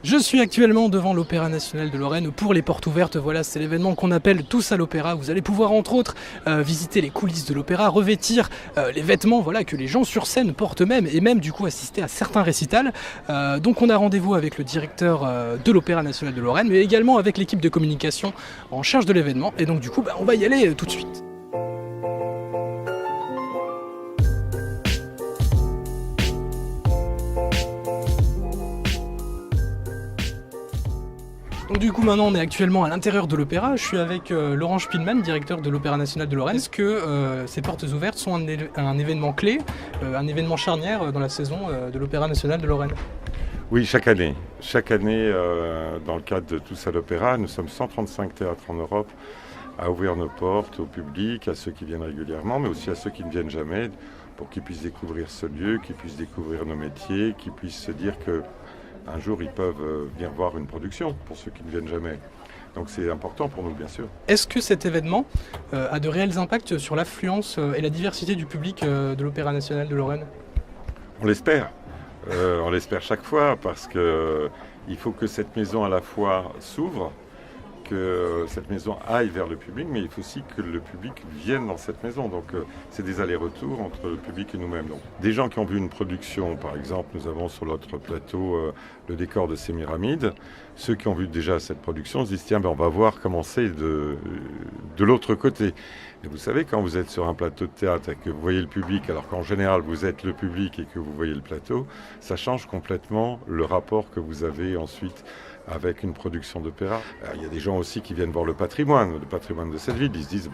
Je suis actuellement devant l'Opéra National de Lorraine pour les portes ouvertes. Voilà, c'est l'événement qu'on appelle Tous à l'Opéra. Vous allez pouvoir entre autres visiter les coulisses de l'opéra, revêtir les vêtements voilà, que les gens sur scène portent même et même du coup assister à certains récitals. Donc on a rendez-vous avec le directeur de l'Opéra National de Lorraine mais également avec l'équipe de communication en charge de l'événement. Et donc du coup on va y aller tout de suite. Donc du coup maintenant on est actuellement à l'intérieur de l'opéra, je suis avec Laurent Spielmann, directeur de l'Opéra National de Lorraine. Est-ce que ces portes ouvertes sont un événement clé, un événement charnière dans la saison de l'Opéra National de Lorraine? Oui, chaque année. Chaque année, dans le cadre de Tous à l'Opéra, nous sommes 135 théâtres en Europe à ouvrir nos portes au public, à ceux qui viennent régulièrement, mais aussi à ceux qui ne viennent jamais, pour qu'ils puissent découvrir ce lieu, qu'ils puissent découvrir nos métiers, qu'ils puissent se dire que un jour, ils peuvent venir voir une production, pour ceux qui ne viennent jamais. Donc c'est important pour nous, bien sûr. Est-ce que cet événement a de réels impacts sur l'affluence et la diversité du public de l'Opéra National de Lorraine? On l'espère. On l'espère chaque fois, parce qu'il faut que cette maison à la fois s'ouvre, que cette maison aille vers le public, mais il faut aussi que le public vienne dans cette maison. Donc c'est des allers-retours entre le public et nous-mêmes. Donc, des gens qui ont vu une production, par exemple, nous avons sur notre plateau le décor de Sémiramis. Ceux qui ont vu déjà cette production se disent tiens, on va voir comment c'est de l'autre côté. Et vous savez, quand vous êtes sur un plateau de théâtre et que vous voyez le public, alors qu'en général vous êtes le public et que vous voyez le plateau, ça change complètement le rapport que vous avez ensuite avec une production d'opéra. Il y a des gens aussi qui viennent voir le patrimoine de cette ville. Ils se disent,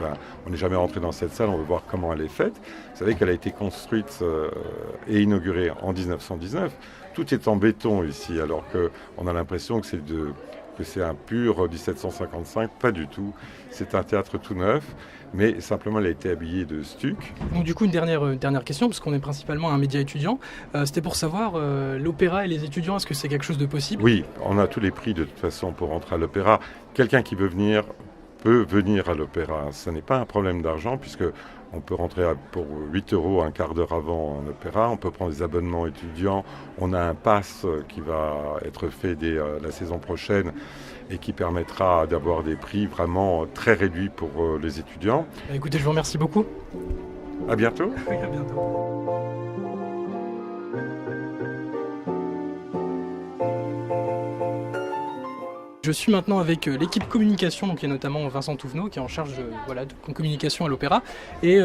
on n'est jamais rentré dans cette salle, on veut voir comment elle est faite. Vous savez qu'elle a été construite et inaugurée en 1919. Tout est en béton ici, alors qu'on a l'impression que c'est un pur 1755. Pas du tout. C'est un théâtre tout neuf, mais simplement elle a été habillée de stuc. Donc du coup une dernière question, parce qu'on est principalement un média étudiant. C'était pour savoir, l'opéra et les étudiants, est-ce que c'est quelque chose de possible? Oui, on a tous les prix de toute façon pour rentrer à l'opéra. Quelqu'un qui veut venir peut venir à l'opéra. Ce n'est pas un problème d'argent, puisque on peut rentrer pour 8 € un quart d'heure avant en opéra. On peut prendre des abonnements étudiants. On a un pass qui va être fait dès la saison prochaine et qui permettra d'avoir des prix vraiment très réduits pour les étudiants. Écoutez, je vous remercie beaucoup. À bientôt. Oui, à bientôt. Je suis maintenant avec l'équipe communication, donc il y a notamment Vincent Touvenot qui est en charge de communication à l'opéra et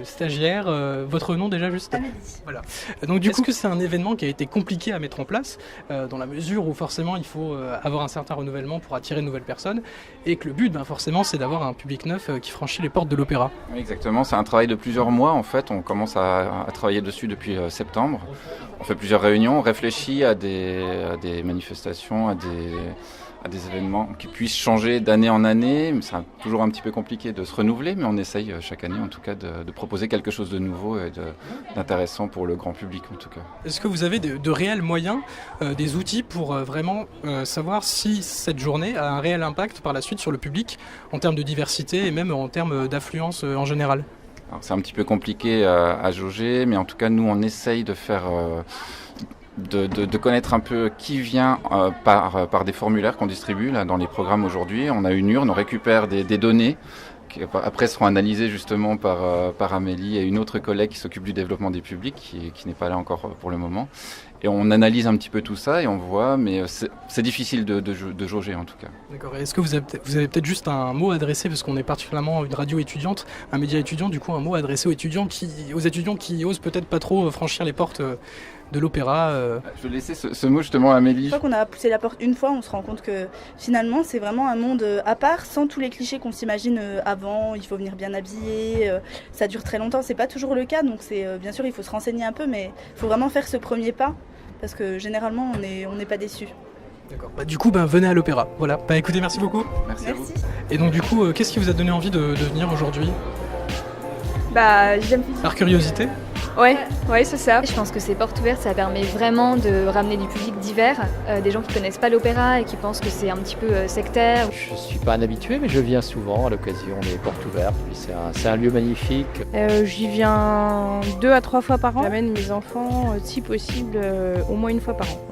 stagiaire. Votre nom déjà juste? Amélie. Voilà. Donc du coup, est-ce que c'est un événement qui a été compliqué à mettre en place dans la mesure où forcément il faut avoir un certain renouvellement pour attirer de nouvelles personnes et que le but forcément c'est d'avoir un public neuf qui franchit les portes de l'opéra? Oui, exactement, c'est un travail de plusieurs mois en fait. On commence à travailler dessus depuis septembre. On fait plusieurs réunions, on réfléchit à des manifestations, à des événements qui puissent changer d'année en année. C'est toujours un petit peu compliqué de se renouveler, mais on essaye chaque année en tout cas de proposer quelque chose de nouveau et d'intéressant pour le grand public en tout cas. Est-ce que vous avez de réels moyens, des outils pour vraiment savoir si cette journée a un réel impact par la suite sur le public en termes de diversité et même en termes d'affluence en général? Alors, c'est un petit peu compliqué à jauger, mais en tout cas nous on essaye de faire... De connaître un peu qui vient par des formulaires qu'on distribue là, dans les programmes aujourd'hui. On a une urne, on récupère des données qui après seront analysées justement par Amélie et une autre collègue qui s'occupe du développement des publics, qui n'est pas là encore pour le moment. Et on analyse un petit peu tout ça et on voit, mais c'est difficile de jauger en tout cas. D'accord. Et est-ce que vous avez peut-être juste un mot à adresser, parce qu'on est particulièrement une radio étudiante, un média étudiant, du coup un mot à adresser aux étudiants qui osent peut-être pas trop franchir les portes de l'opéra? Je vais laisser ce mot justement à Amélie. Une fois qu'on a poussé la porte une fois, on se rend compte que finalement c'est vraiment un monde à part, sans tous les clichés qu'on s'imagine avant. Il faut venir bien habillé, ça dure très longtemps, c'est pas toujours le cas, donc bien sûr il faut se renseigner un peu, mais il faut vraiment faire ce premier pas, parce que généralement on n'est pas déçus. D'accord. Du coup, venez à l'opéra. Voilà. Écoutez, merci beaucoup. Merci à vous. Et donc du coup, qu'est-ce qui vous a donné envie de venir aujourd'hui? J'aime. Par curiosité? Ouais, c'est ça. Je pense que ces portes ouvertes, ça permet vraiment de ramener du public divers, des gens qui connaissent pas l'opéra et qui pensent que c'est un petit peu sectaire. Je suis pas un habitué, mais je viens souvent à l'occasion des portes ouvertes. Puis c'est un lieu magnifique. J'y viens 2 à 3 fois par an. J'amène mes enfants, si possible, au moins une fois par an.